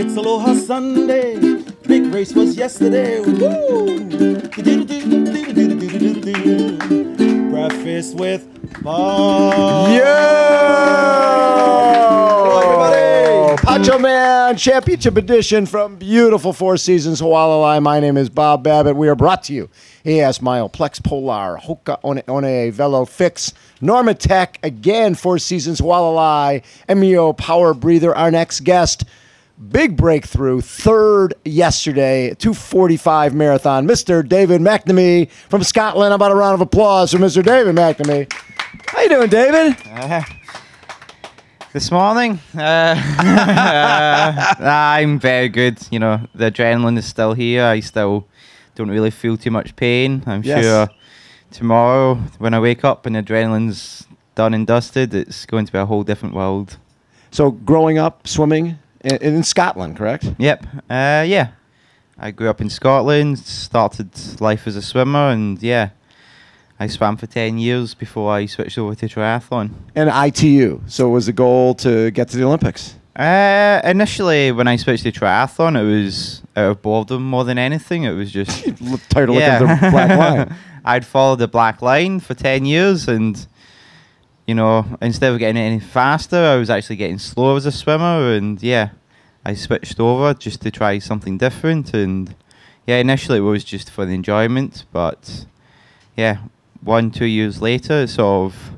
It's Aloha Sunday. Big race was yesterday. Woo! Breakfast with Bob. Hello, everybody. Pacho Man Championship Edition from beautiful Four Seasons, Hualalai. My name is Bob Babbitt. We are brought to you. AS Mile, Plex Polar, Hoka One Velo Fix, Normatec, again, Four Seasons, Hualalai, MEO Power Breather. Our next guest, big breakthrough, third yesterday, 2:45 marathon, Mr. David McNamee from Scotland. How about a round of applause for Mr. David McNamee? How you doing, David? This morning, I'm very good. You know, the adrenaline is still here. I still don't really feel too much pain. I'm sure tomorrow when I wake up and the adrenaline's done and dusted, it's going to be a whole different world. So growing up swimming in Scotland, correct? Yep. Yeah. I grew up in Scotland, started life as a swimmer, and yeah, I swam for 10 years before I switched over to triathlon. And ITU. So it was the goal to get to the Olympics? Initially, when I switched to triathlon, it was out of boredom more than anything. It was just tired of looking at the black line. I'd followed the black line for 10 years, and you know, instead of getting any faster, I was actually getting slower as a swimmer. And yeah, I switched over just to try something different. And yeah, initially it was just for the enjoyment, but yeah, 1-2 years later, it sort of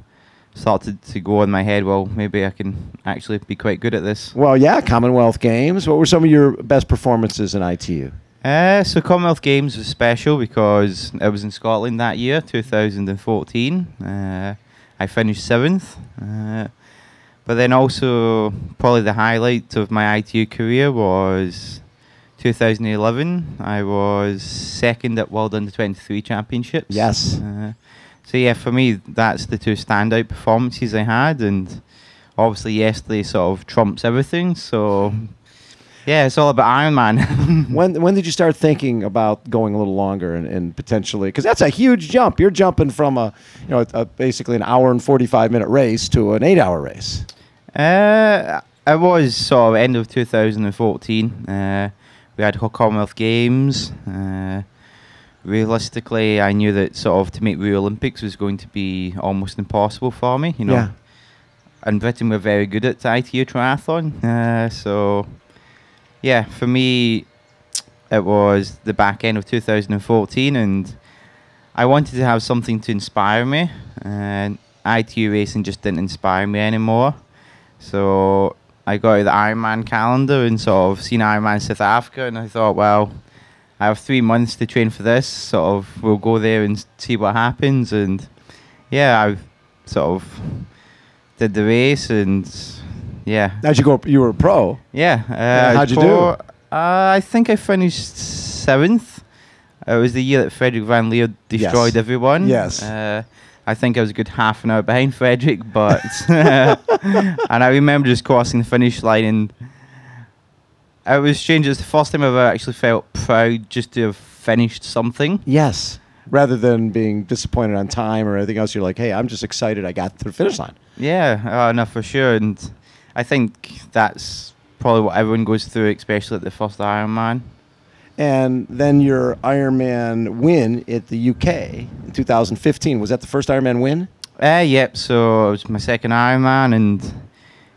started to go in my head, well, maybe I can actually be quite good at this. Well, yeah, Commonwealth Games. What were some of your best performances in ITU? So Commonwealth Games was special because I was in Scotland that year, 2014. I finished 7th. But then also, probably the highlight of my ITU career was 2011. I was second at World Under-23 Championships. Yes. So yeah, for me, that's the two standout performances I had, and obviously yesterday sort of trumps everything. So yeah, it's all about Ironman. When did you start thinking about going a little longer and potentially, because that's a huge jump. You're jumping from basically an hour and 45-minute race to an 8-hour race. I was sort of end of 2014. We had Commonwealth Games. Realistically, I knew that sort of to make Rio Olympics was going to be almost impossible for me. You know, yeah. And Britain were very good at ITU triathlon. So yeah, for me, it was the back end of 2014, and I wanted to have something to inspire me. And ITU racing just didn't inspire me anymore. So I got out the Ironman calendar and sort of seen Ironman South Africa, and I thought, well, I have 3 months to train for this. Sort of, we'll go there and see what happens. And yeah, I sort of did the race, and yeah. As you go, you were a pro. Yeah. How'd you do? I think I finished 7th. It was the year that Frederick Van Leer destroyed everyone. Yes. I think I was a good half an hour behind Frederick, but and I remember just crossing the finish line, and it was strange. It's the first time I've ever actually felt proud just to have finished something. Yes. Rather than being disappointed on time or anything else, you're like, hey, I'm just excited I got to the finish line. Yeah, no, for sure. And I think that's probably what everyone goes through, especially at the first Ironman. And then your Ironman win at the UK in 2015. Was that the first Ironman win? Yep. So it was my second Ironman, and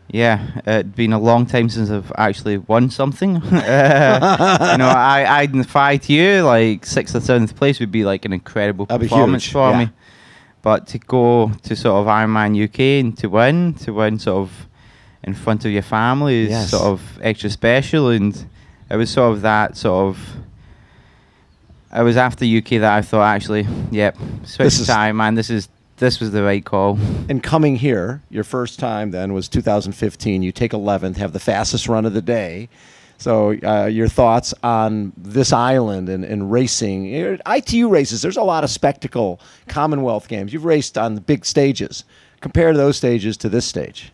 yeah, it'd been a long time since I've actually won something. You know, I'd fight you like 6th or 7th place would be like an incredible performance for me. But to go to sort of Ironman UK and to win sort of in front of your family is sort of extra special. And it was sort of that sort of, it was after UK that I thought, actually, yep, switch to Ironman. This was the right call. And coming here, your first time then was 2015. You take 11th, have the fastest run of the day. So your thoughts on this island and racing. ITU races, there's a lot of spectacle, Commonwealth Games. You've raced on the big stages. Compare those stages to this stage.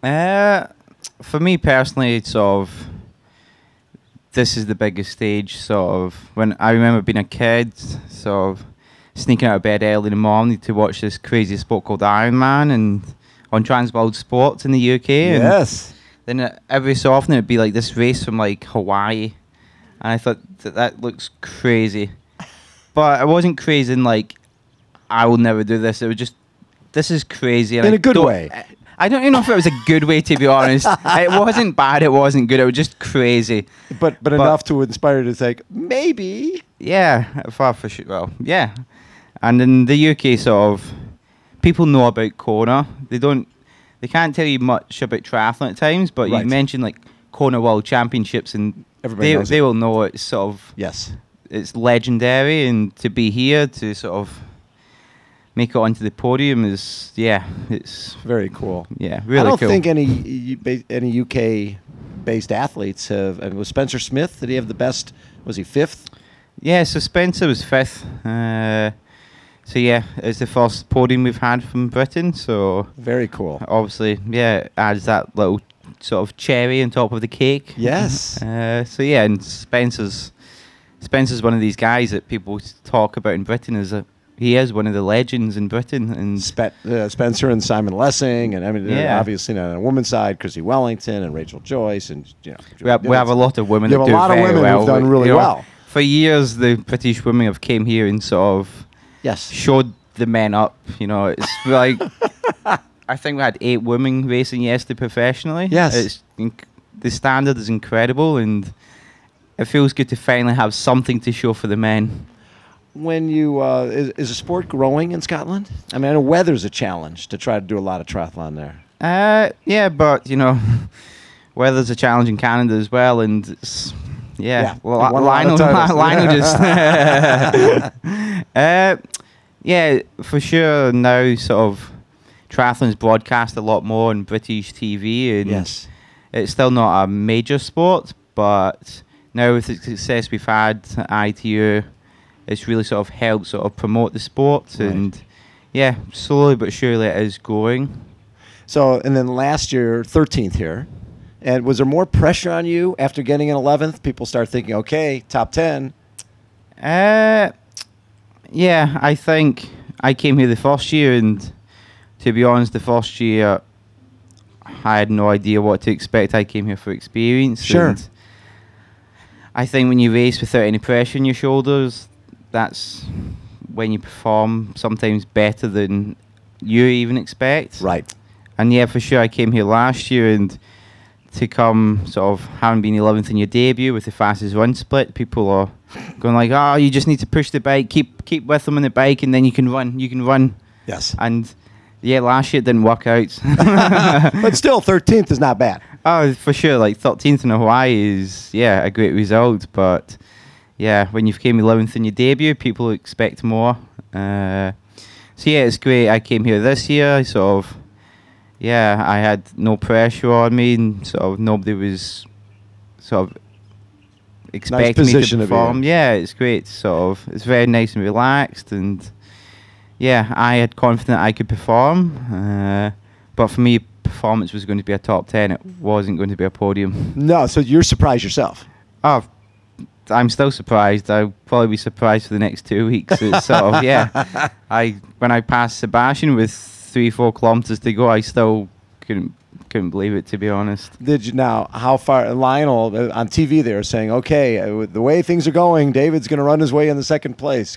For me personally, it's sort of, this is the biggest stage. Sort of, when I remember being a kid, sort of sneaking out of bed early in the morning to watch this crazy sport called Ironman and on Transworld Sports in the UK. Yes. then every so often it'd be like this race from like Hawaii, and I thought that looks crazy, but it wasn't crazy in like I will never do this. It was just, this is crazy. And In a good way. I don't even know if it was a good way, to be honest. It wasn't bad. It wasn't good. It was just crazy. But enough to inspire you to think, maybe. Yeah, for sure. Well, yeah. And in the UK, sort of, people know about Kona. They can't tell you much about triathlon at times, but Right. you mentioned like Kona World Championships, and they will know it's sort of, Yes. it's legendary, and to be here to sort of make it onto the podium is, it's Very cool. really cool. I don't think any UK based athletes have. Was Spencer Smith? Did he have the best? Was he fifth? Yeah, so Spencer was fifth. So yeah, it's the first podium we've had from Britain. So Very cool. obviously, adds that little sort of cherry on top of the cake. Yes. So yeah, and Spencer's one of these guys that people talk about in Britain as he is one of the legends in Britain. And Spencer and Simon Lessing, and I mean, Yeah. obviously on the women's side, Chrissy Wellington and Rachel Joyce, and we have a lot of women You that have a do lot of very women well. who've done really You know, well. For years, the British women have came here and sort of Yes. showed the men up. You know, it's like I think we had 8 women racing yesterday professionally. Yes. The standard is incredible, and it feels good to finally have something to show for the men. When you is the sport growing in Scotland? I mean, I know weather's a challenge to try to do a lot of triathlon there. Yeah, but you know, weather's a challenge in Canada as well, and it's, well, Won a lot of titles. Lionel just yeah, for sure. Now, sort of, triathlon's broadcast a lot more on British TV, and Yes. it's still not a major sport, but now with the success we've had at ITU, it's really sort of helped sort of promote the sport, Right. and yeah, slowly but surely it is growing. So, and then last year, 13th here. And was there more pressure on you after getting an 11th? People start thinking, okay, top 10. Yeah, I think I came here the first year, and to be honest, the first year I had no idea what to expect. I came here for experience. Sure. And I think when you race without any pressure on your shoulders, that's when you perform sometimes better than you even expect. Right. And yeah, for sure, I came here last year, and to come sort of having been 11th in your debut with the fastest run split, people are going like, oh, you just need to push the bike, keep with them on the bike, and then you can run. Yes. And yeah, last year it didn't work out. But still, 13th is not bad. Oh, for sure, like 13th in Hawaii is, a great result, but yeah, when you came 11th in your debut, people expect more. So yeah, it's great. I came here this year, I sort of, I had no pressure on me, and sort of nobody was sort of expecting me to position to be perform. in. Yeah, it's great. Sort of, it's very nice and relaxed, and yeah, I had confidence I could perform. But for me, performance was going to be a top 10. It wasn't going to be a podium. No, so you're surprised yourself. Oh, I'm still surprised. I'll probably be surprised for the next 2 weeks. It's sort of, when I passed Sebastian with 3-4 kilometers to go, I still couldn't believe it, to be honest. Did you now? How far? Lionel on TV they were saying, okay, with the way things are going, David's going to run his way in the second place.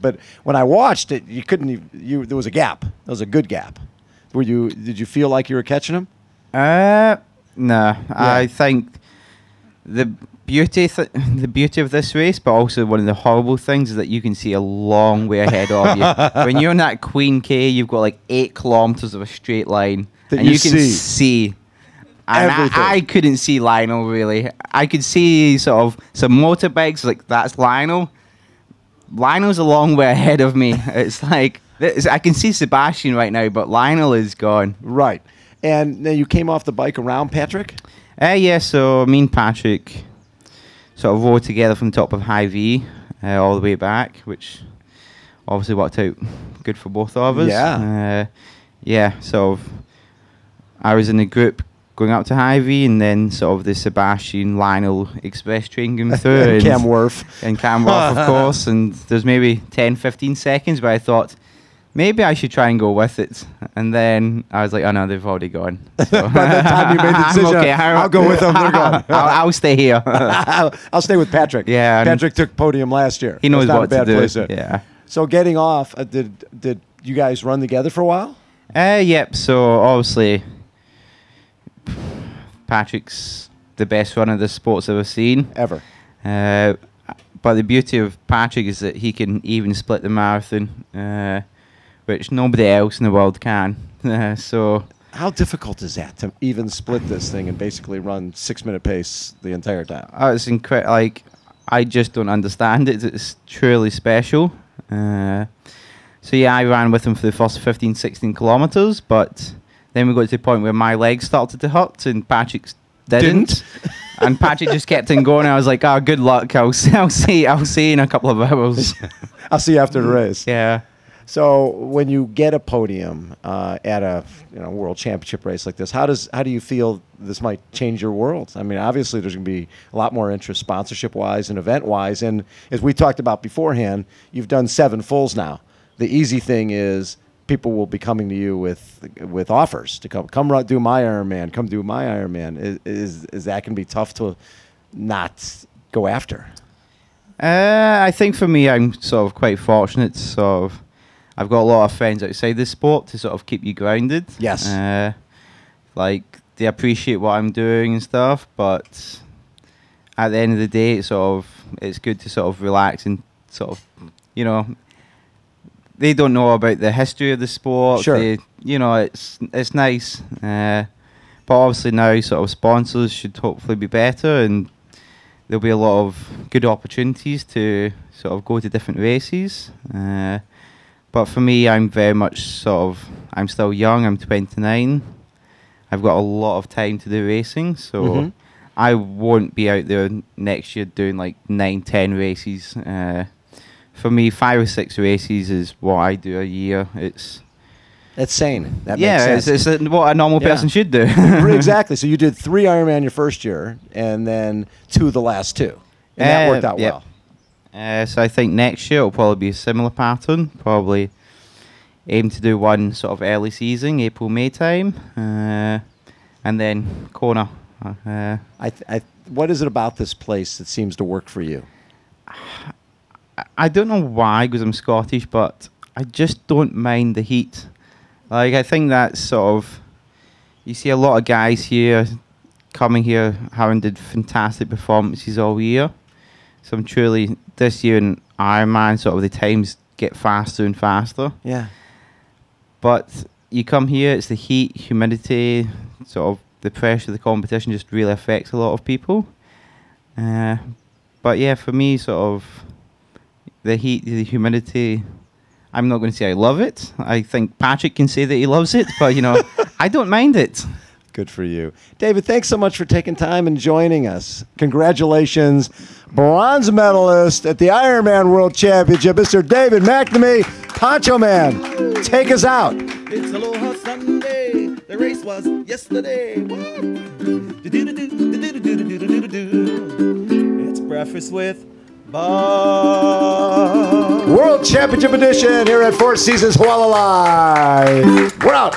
But when I watched it, you couldn't. There was a gap. There was a good gap. Did you feel like you were catching him? No. Yeah. I think the beauty of this race, but also one of the horrible things, is that you can see a long way ahead of you. When you're on that Queen K, you've got like 8 kilometers of a straight line, That and you you can see. And everything. I couldn't see Lionel really. I could see sort of some motorbikes, like that's Lionel. Lionel's a long way ahead of me. It's like I can see Sebastian right now, but Lionel is gone. Right. And then you came off the bike around Patrick? Yeah, so me and Patrick sort of rode together from the top of High V all the way back, which obviously worked out good for both of us. Yeah. So I was in a group going up to High V, and then sort of the Sebastian Lionel express train going through. And Cam Worth. And Cam Worth, of course. And there's maybe 10, 15 seconds where I thought, maybe I should try and go with it. And then I was like, oh no, they've already gone. So By the time you made the decision, okay, I'll go with them. They're gone. I'll stay here. I'll stay with Patrick. Yeah, Patrick took podium last year. He knows That's not what a bad to do. place there. Yeah. So getting off, did you guys run together for a while? Yep. So obviously, Patrick's the best runner the sport's ever seen. Ever. But the beauty of Patrick is that he can even split the marathon, which nobody else in the world can. So how difficult is that to even split this thing and basically run 6-minute pace the entire time? It's incredible. Like, I just don't understand it. It's truly special. So yeah, I ran with him for the first 15, 16 kilometers, but then we got to the point where my legs started to hurt and Patrick's didn't. And Patrick just kept on going. I was like, "Oh, good luck. I'll see you in a couple of hours." I'll see you after the race. Yeah. So when you get a podium at a world championship race like this, how do you feel this might change your world? I mean, obviously there's going to be a lot more interest sponsorship wise and event wise. And as we talked about beforehand, you've done 7 fulls now. The easy thing is people will be coming to you with offers to come run, do my Ironman, come do my Ironman. Is that going to be tough to not go after? I think for me, I'm sort of quite fortunate. I've got a lot of friends outside the sport to sort of keep you grounded. Yes. Like they appreciate what I'm doing and stuff, but at the end of the day, it's good to sort of relax and sort of, they don't know about the history of the sport. Sure. It's nice. But obviously now sort of sponsors should hopefully be better and there'll be a lot of good opportunities to sort of go to different races. But for me, I'm very much I'm still young, I'm 29. I've got a lot of time to do racing, so I won't be out there next year doing like 9, 10 races. For me, 5 or 6 races is what I do a year. It's sane. That makes sense. It's what a normal person should do. Exactly. So you did 3 Ironman your first year, and then 2 the last 2, and that worked out well. So I think next year it'll probably be a similar pattern. Probably aim to do one sort of early season, April, May time, and then Kona. What is it about this place that seems to work for you? I don't know why, because I'm Scottish, but I just don't mind the heat. Like, I think that's sort of, you see a lot of guys here coming here having did fantastic performances all year. So I'm truly, this year in Ironman, sort of the times get faster and faster. Yeah. But you come here, it's the heat, humidity, sort of the pressure of the competition just really affects a lot of people. But yeah, for me, sort of, the heat, the humidity, I'm not going to say I love it. I think Patrick can say that he loves it, but, I don't mind it. Good for you. David, thanks so much for taking time and joining us. Congratulations. Bronze medalist at the Ironman World Championship, Mr. David McNamee. Poncho Man, take us out. It's Aloha Sunday. The race was yesterday. It's breakfast with Bob. World Championship edition here at Four Seasons Hualalai. We're out.